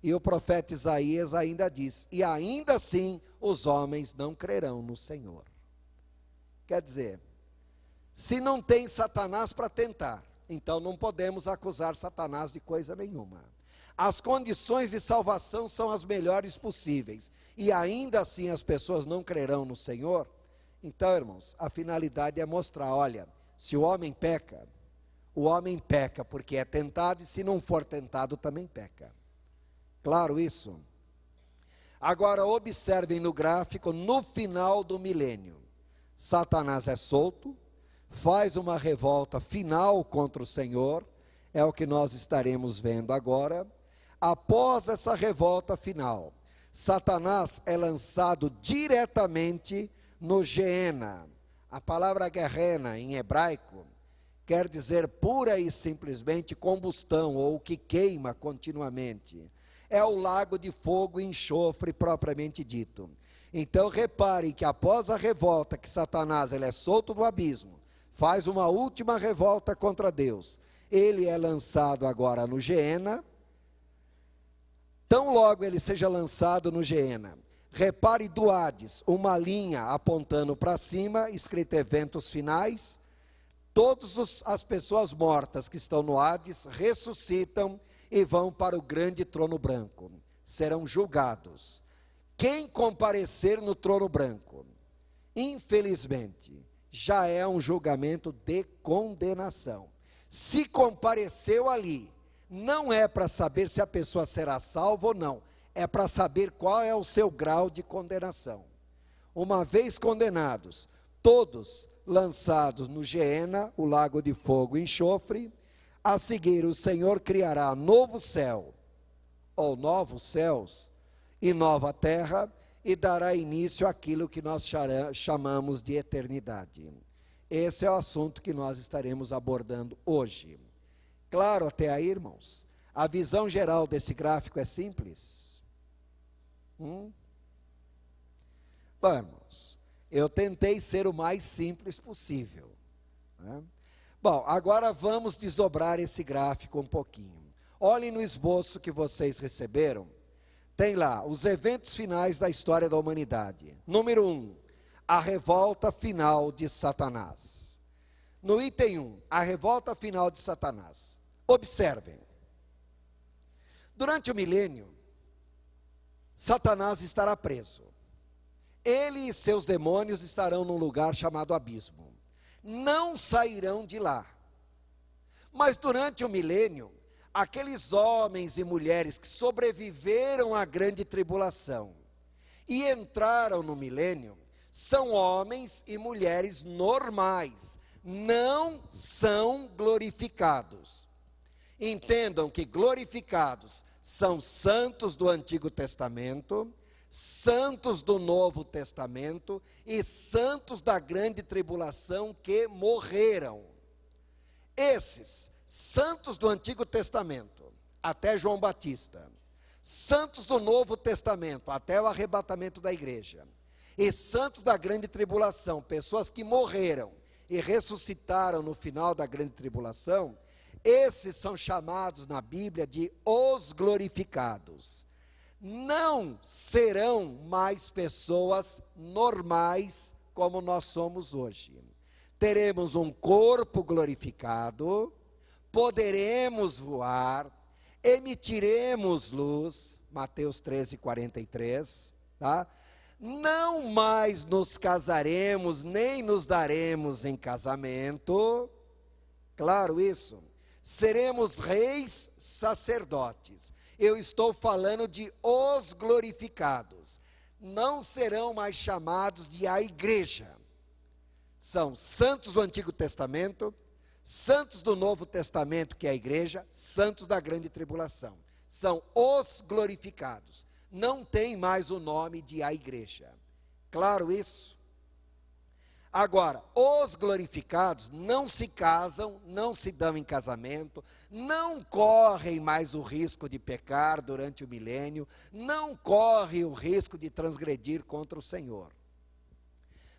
E o profeta Isaías ainda diz: e ainda assim os homens não crerão no Senhor. Quer dizer, se não tem Satanás para tentar, então não podemos acusar Satanás de coisa nenhuma. As condições de salvação são as melhores possíveis, e ainda assim as pessoas não crerão no Senhor. Então, irmãos, a finalidade é mostrar: olha, se o homem peca porque é tentado, e se não for tentado também peca. Claro isso? Agora observem no gráfico, no final do milênio, Satanás é solto, faz uma revolta final contra o Senhor, é o que nós estaremos vendo agora. Após essa revolta final, Satanás é lançado diretamente no Geena. A palavra Gehenna em hebraico quer dizer pura e simplesmente combustão, ou que queima continuamente. É o lago de fogo e enxofre propriamente dito. Então reparem que após a revolta que Satanás ele é solto do abismo, faz uma última revolta contra Deus, ele é lançado agora no Geena. Tão logo ele seja lançado no Geena, repare do Hades, uma linha apontando para cima, escrito eventos finais. Todas as pessoas mortas que estão no Hades ressuscitam e vão para o grande trono branco, serão julgados. Quem comparecer no trono branco, infelizmente, já é um julgamento de condenação. Se compareceu ali, não é para saber se a pessoa será salva ou não, é para saber qual é o seu grau de condenação. Uma vez condenados, todos lançados no Geena, o lago de fogo e enxofre. A seguir o Senhor criará novo céu, ou novos céus, e nova terra, e dará início àquilo que nós chamamos de eternidade. Esse é o assunto que nós estaremos abordando hoje. Claro até aí, irmãos? A visão geral desse gráfico é simples? Vamos, eu tentei ser o mais simples possível, né? Bom, agora vamos desdobrar esse gráfico um pouquinho. Olhem no esboço que vocês receberam. Tem lá os eventos finais da história da humanidade. Número 1, a revolta final de Satanás. No item 1, a revolta final de Satanás. Observem. Durante o milênio, Satanás estará preso. Ele e seus demônios estarão num lugar chamado abismo. Não sairão de lá. Mas durante o milênio, aqueles homens e mulheres que sobreviveram à grande tribulação e entraram no milênio, são homens e mulheres normais, não são glorificados. Entendam que glorificados são santos do Antigo Testamento, santos do Novo Testamento e santos da grande tribulação que morreram. Esses santos do Antigo Testamento, até João Batista, santos do Novo Testamento, até o arrebatamento da igreja, e santos da grande tribulação, pessoas que morreram e ressuscitaram no final da grande tribulação, esses são chamados na Bíblia de os glorificados. Não serão mais pessoas normais como nós somos hoje. Teremos um corpo glorificado, poderemos voar, emitiremos luz, Mateus 13:43, tá? Não mais nos casaremos, nem nos daremos em casamento, claro isso, seremos reis sacerdotes. Eu estou falando de os glorificados, não serão mais chamados de a igreja, são santos do Antigo Testamento, santos do Novo Testamento, que é a igreja, santos da grande tribulação, são os glorificados, não tem mais o nome de a igreja, claro isso? Agora, os glorificados não se casam, não se dão em casamento, não correm mais o risco de pecar durante o milênio, não correm o risco de transgredir contra o Senhor.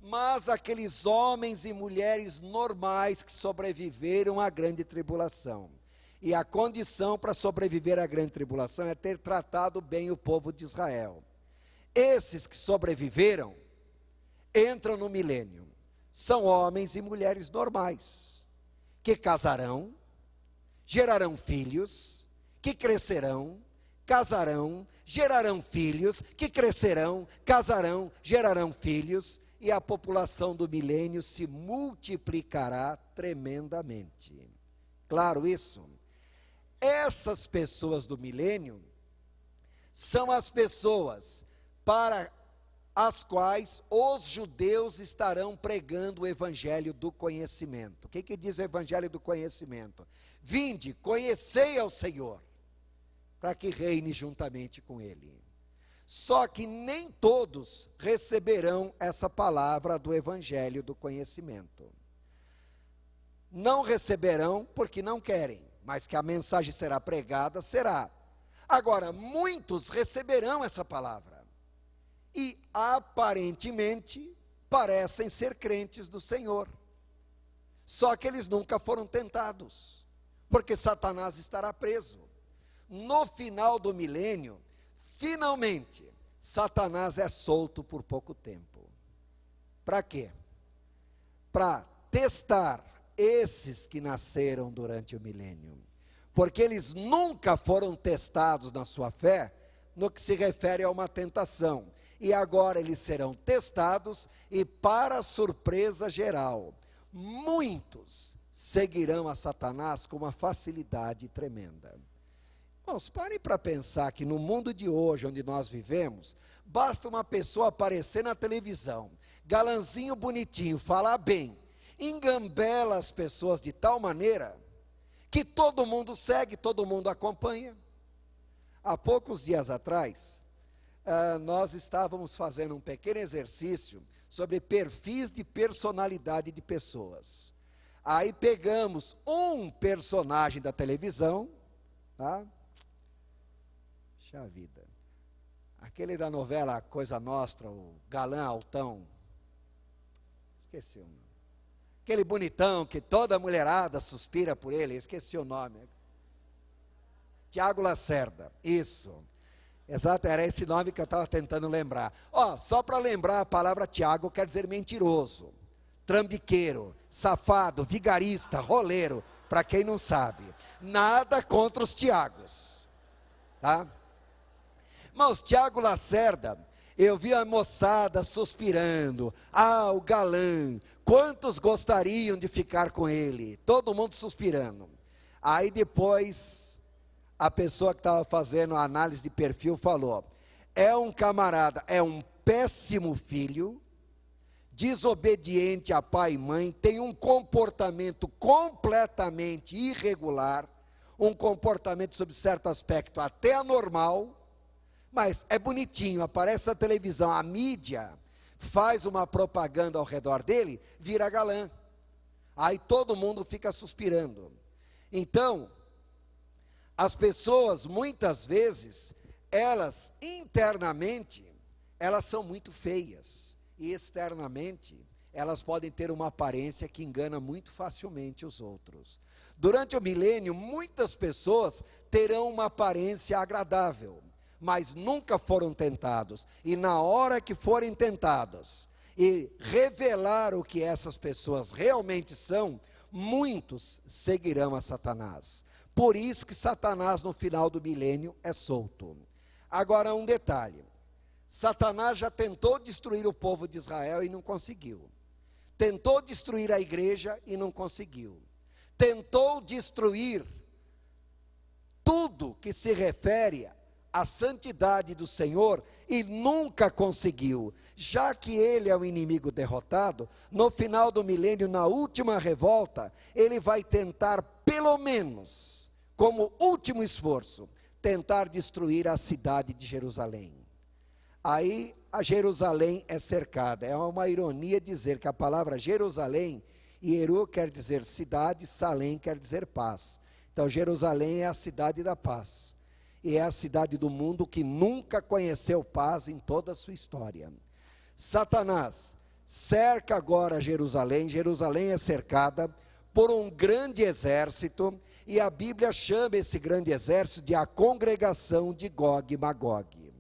Mas aqueles homens e mulheres normais que sobreviveram à grande tribulação E a condição para sobreviver à grande tribulação é ter tratado bem o povo de Israel. Esses que sobreviveram, entram no milênio. São homens e mulheres normais, que casarão, gerarão filhos, que crescerão, casarão, gerarão filhos, que crescerão, casarão, gerarão filhos, e a população do milênio se multiplicará tremendamente. Claro isso? Essas pessoas do milênio são as pessoas para as quais os judeus estarão pregando o evangelho do conhecimento. O que diz o evangelho do conhecimento? Vinde, conhecei ao Senhor, para que reine juntamente com Ele. Só que nem todos receberão essa palavra do evangelho do conhecimento. Não receberão porque não querem, mas que a mensagem será pregada, será. Agora, muitos receberão essa palavra. E aparentemente parecem ser crentes do Senhor. Só que eles nunca foram tentados, porque Satanás estará preso. No final do milênio, finalmente, Satanás é solto por pouco tempo. Para quê? Para testar esses que nasceram durante o milênio. Porque eles nunca foram testados na sua fé, no que se refere a uma tentação. E agora eles serão testados e, para surpresa geral, muitos seguirão a Satanás com uma facilidade tremenda. Irmãos, parem para pensar que no mundo de hoje, onde nós vivemos, basta uma pessoa aparecer na televisão, galanzinho bonitinho, falar bem, engambela as pessoas de tal maneira que todo mundo segue, todo mundo acompanha. Há poucos dias atrás, nós estávamos fazendo um pequeno exercício sobre perfis de personalidade de pessoas. Aí pegamos um personagem da televisão, tá? Puxa vida, aquele da novela Coisa Nostra, o galã altão, esqueci o nome, aquele bonitão que toda mulherada suspira por ele, esqueci o nome, Tiago Lacerda, isso. Exato, era esse nome que eu estava tentando lembrar. Só para lembrar, a palavra Tiago quer dizer mentiroso, trambiqueiro, safado, vigarista, roleiro, para quem não sabe. Nada contra os Tiagos, tá? Irmãos, Tiago Lacerda, eu vi a moçada suspirando, o galã, quantos gostariam de ficar com ele? Todo mundo suspirando. Aí depois, a pessoa que estava fazendo a análise de perfil falou, é um camarada, é um péssimo filho, desobediente a pai e mãe, tem um comportamento completamente irregular, um comportamento sob certo aspecto até anormal, mas é bonitinho, aparece na televisão, a mídia faz uma propaganda ao redor dele, vira galã. Aí todo mundo fica suspirando. Então, as pessoas, muitas vezes, elas internamente, elas são muito feias, e externamente, elas podem ter uma aparência que engana muito facilmente os outros. Durante o milênio, muitas pessoas terão uma aparência agradável, mas nunca foram tentados, e na hora que forem tentados, e revelar o que essas pessoas realmente são, muitos seguirão a Satanás. Por isso que Satanás no final do milênio é solto. Agora um detalhe, Satanás já tentou destruir o povo de Israel e não conseguiu. Tentou destruir a igreja e não conseguiu. Tentou destruir tudo que se refere à santidade do Senhor e nunca conseguiu. Já que ele é o inimigo derrotado, no final do milênio, na última revolta, ele vai tentar pelo menos, como último esforço, tentar destruir a cidade de Jerusalém. Aí a Jerusalém é cercada. É uma ironia dizer que a palavra Jerusalém, Ieru quer dizer cidade, Salém quer dizer paz. Então Jerusalém é a cidade da paz. E é a cidade do mundo que nunca conheceu paz em toda a sua história. Satanás cerca agora Jerusalém. Jerusalém é cercada por um grande exército, e a Bíblia chama esse grande exército de a congregação de Gog e Magog.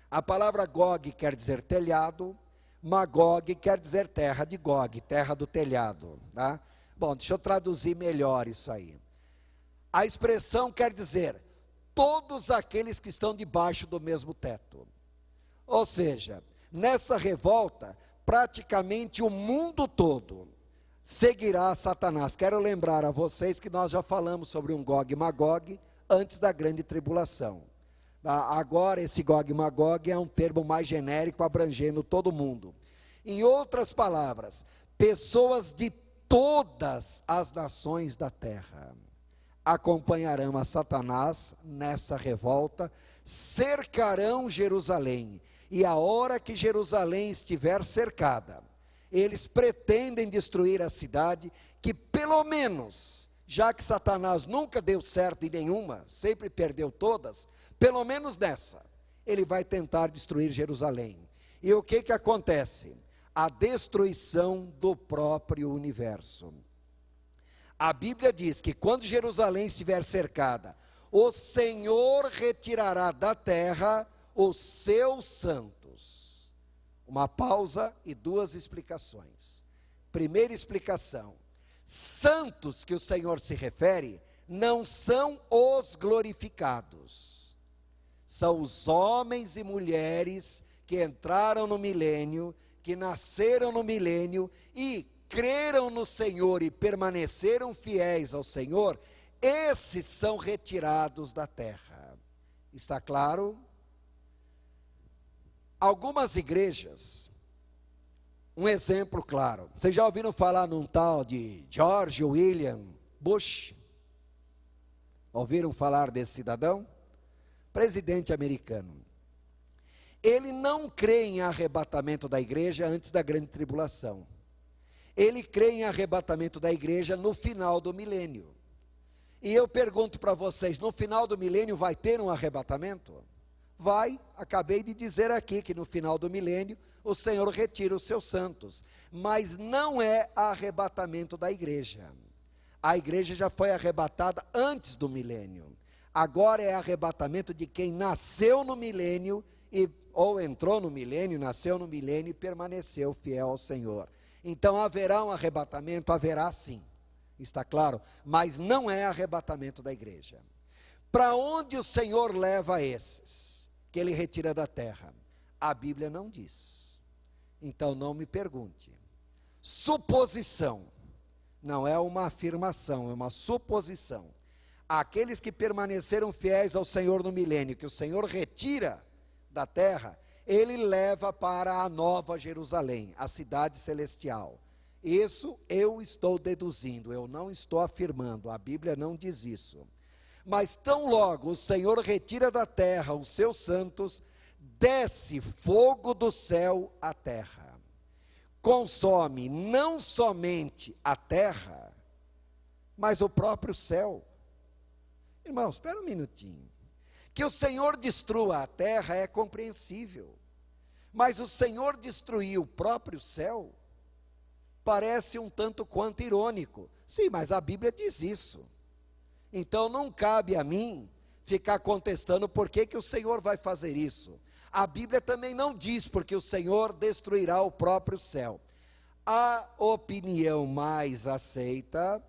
A palavra Gog quer dizer telhado, Magog quer dizer terra de Gog, terra do telhado, tá? Bom, deixa eu traduzir melhor isso aí. A expressão quer dizer todos aqueles que estão debaixo do mesmo teto. Ou seja, nessa revolta, praticamente o mundo todo seguirá Satanás. Quero lembrar a vocês que nós já falamos sobre um Gog e Magog antes da grande tribulação. Agora esse Gog e Magog é um termo mais genérico, abrangendo todo mundo. Em outras palavras, pessoas de todas as nações da terra acompanharão a Satanás nessa revolta, cercarão Jerusalém, e a hora que Jerusalém estiver cercada, eles pretendem destruir a cidade, que pelo menos, já que Satanás nunca deu certo em nenhuma, sempre perdeu todas, pelo menos nessa, ele vai tentar destruir Jerusalém. E o que acontece? A destruição do próprio universo. A Bíblia diz que quando Jerusalém estiver cercada, o Senhor retirará da terra os seus santos. Uma pausa e duas explicações. Primeira explicação: santos que o Senhor se refere não são os glorificados. São os homens e mulheres que entraram no milênio, que nasceram no milênio e creram no Senhor e permaneceram fiéis ao Senhor. Esses são retirados da terra. Está claro? Algumas igrejas, um exemplo claro, vocês já ouviram falar num tal de George William Bush? Ouviram falar desse cidadão? Presidente americano. Ele não crê em arrebatamento da igreja antes da grande tribulação. Ele crê em arrebatamento da igreja no final do milênio. E eu pergunto para vocês, no final do milênio vai ter um arrebatamento? Vai, acabei de dizer aqui que no final do milênio o Senhor retira os seus santos, mas não é arrebatamento da igreja. A igreja já foi arrebatada antes do milênio. Agora é arrebatamento de quem nasceu no milênio, ou entrou no milênio, nasceu no milênio e permaneceu fiel ao Senhor. Então haverá um arrebatamento? Haverá sim, está claro? Mas não é arrebatamento da igreja. Para onde o Senhor leva esses que Ele retira da terra? A Bíblia não diz. Então não me pergunte. Suposição, não é uma afirmação, é uma suposição. Aqueles que permaneceram fiéis ao Senhor no milênio, que o Senhor retira da terra, Ele leva para a nova Jerusalém, a cidade celestial. Isso eu estou deduzindo, eu não estou afirmando, a Bíblia não diz isso. Mas tão logo o Senhor retira da terra os seus santos, desce fogo do céu à terra, consome não somente a terra, mas o próprio céu. Irmãos, espera um minutinho. Que o Senhor destrua a terra é compreensível, mas o Senhor destruir o próprio céu parece um tanto quanto irônico. Sim, mas a Bíblia diz isso. Então não cabe a mim ficar contestando por que o Senhor vai fazer isso. A Bíblia também não diz porque o Senhor destruirá o próprio céu. A opinião mais aceita,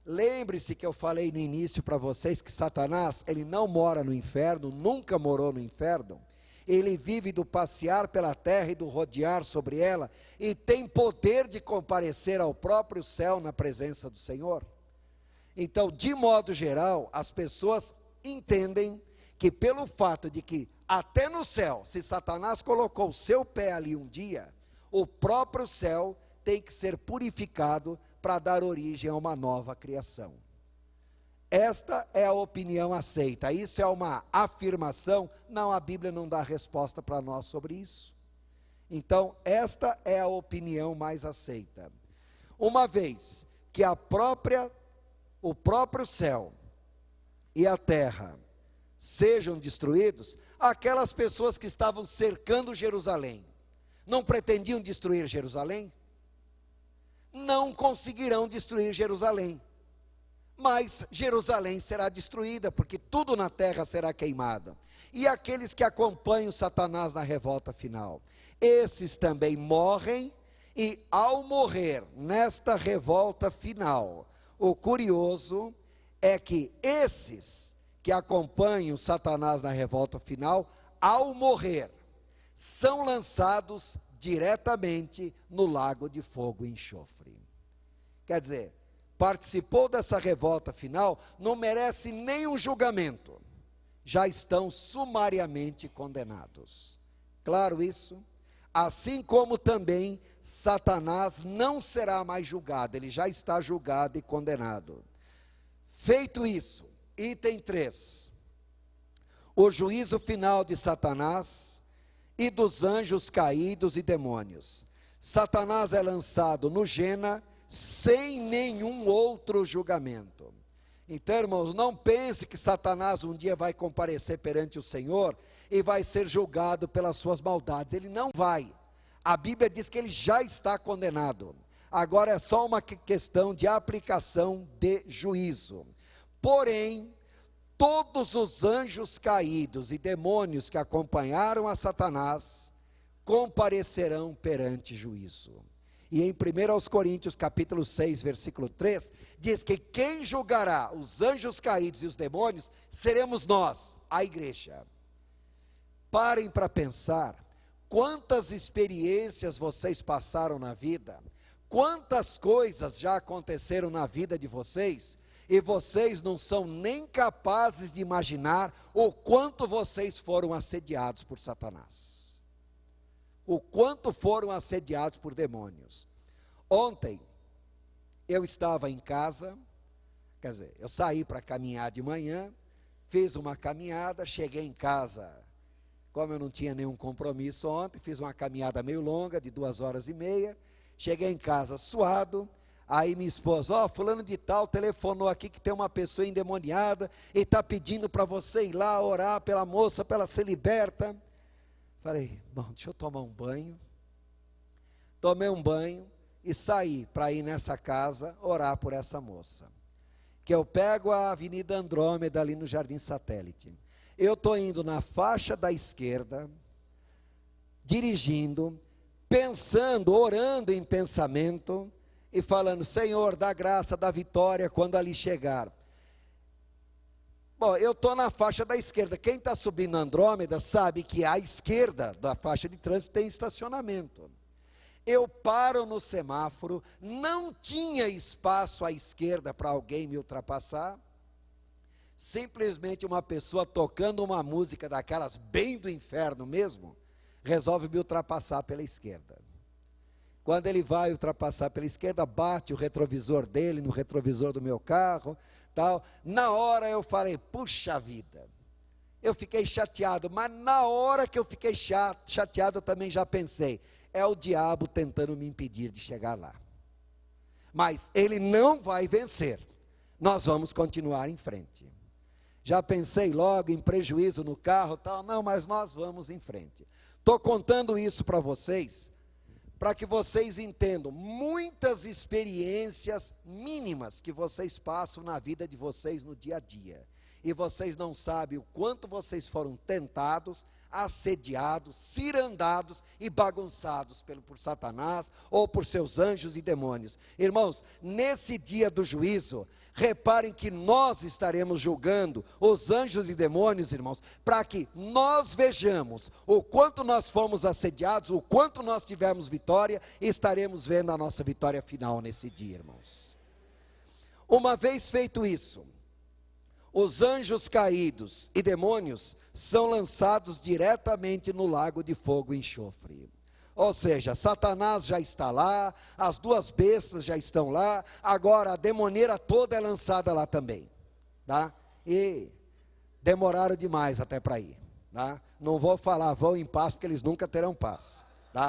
lembre-se que eu falei no início para vocês que Satanás, ele não mora no inferno, nunca morou no inferno. Ele vive do passear pela terra e do rodear sobre ela, e tem poder de comparecer ao próprio céu na presença do Senhor. Então, de modo geral, as pessoas entendem que pelo fato de que até no céu, se Satanás colocou o seu pé ali um dia, o próprio céu tem que ser purificado para dar origem a uma nova criação. Esta é a opinião aceita. Isso é uma afirmação? Não, a Bíblia não dá resposta para nós sobre isso. Então, esta é a opinião mais aceita. Uma vez que o próprio céu e a terra sejam destruídos, aquelas pessoas que estavam cercando Jerusalém, não pretendiam destruir Jerusalém? Não conseguirão destruir Jerusalém. mas Jerusalém será destruída, porque tudo na terra será queimado. E aqueles que acompanham Satanás na revolta final, esses também morrem, e ao morrer nesta revolta final, o curioso é que esses que acompanham Satanás na revolta final, ao morrer, são lançados diretamente no lago de fogo e enxofre. Quer dizer, participou dessa revolta final, não merece nenhum julgamento, já estão sumariamente condenados. Claro isso? Assim como também Satanás não será mais julgado, ele já está julgado e condenado. Feito isso, item 3, o juízo final de Satanás e dos anjos caídos e demônios. Satanás é lançado no Gênesis sem nenhum outro julgamento. Então, irmãos, não pense que Satanás um dia vai comparecer perante o Senhor e vai ser julgado pelas suas maldades. Ele não vai. A Bíblia diz que ele já está condenado. Agora é só uma questão de aplicação de juízo. Porém, todos os anjos caídos e demônios que acompanharam a Satanás comparecerão perante juízo. E em 1 Coríntios capítulo 6, versículo 3, diz que quem julgará os anjos caídos e os demônios, seremos nós, a igreja. Parem para pensar, quantas experiências vocês passaram na vida, quantas coisas já aconteceram na vida de vocês, e vocês não são nem capazes de imaginar o quanto vocês foram assediados por Satanás. O quanto foram assediados por demônios. Ontem, eu estava em casa, quer dizer, eu saí para caminhar de manhã, fiz uma caminhada, cheguei em casa, como eu não tinha nenhum compromisso ontem, fiz uma caminhada meio longa, de 2h30, cheguei em casa suado, aí minha esposa, fulano de tal, telefonou aqui que tem uma pessoa endemoniada, e está pedindo para você ir lá orar pela moça, para ela ser liberta. Falei, bom, deixa eu tomar um banho. Tomei um banho e saí para ir nessa casa orar por essa moça. Que eu pego a Avenida Andrômeda ali no Jardim Satélite. Eu estou indo na faixa da esquerda, dirigindo, pensando, orando em pensamento e falando, Senhor, dá graça, dá vitória quando ali chegar. Bom, eu estou na faixa da esquerda. Quem está subindo Andrômeda sabe que à esquerda da faixa de trânsito tem estacionamento. Eu paro no semáforo, não tinha espaço à esquerda para alguém me ultrapassar. Simplesmente uma pessoa tocando uma música daquelas bem do inferno mesmo, resolve me ultrapassar pela esquerda. Quando ele vai ultrapassar pela esquerda, bate o retrovisor dele no retrovisor do meu carro. Tal. Na hora eu falei, puxa vida, eu fiquei chateado, mas na hora que eu fiquei chateado eu também já pensei, é o diabo tentando me impedir de chegar lá, mas ele não vai vencer, nós vamos continuar em frente. Já pensei logo em prejuízo no carro, tal, não, mas nós vamos em frente. Estou contando isso para vocês, para que vocês entendam, muitas experiências mínimas que vocês passam na vida de vocês no dia a dia, e vocês não sabem o quanto vocês foram tentados, assediados, cirandados e bagunçados por Satanás, ou por seus anjos e demônios. Irmãos, nesse dia do juízo, reparem que nós estaremos julgando os anjos e demônios, irmãos, para que nós vejamos o quanto nós fomos assediados, o quanto nós tivemos vitória, e estaremos vendo a nossa vitória final nesse dia, irmãos. Uma vez feito isso, os anjos caídos e demônios são lançados diretamente no lago de fogo e enxofre. Ou seja, Satanás já está lá, as duas bestas já estão lá, agora a demoneira toda é lançada lá também, tá? E demoraram demais até para ir, tá? Não vou falar, vão em paz, porque eles nunca terão paz.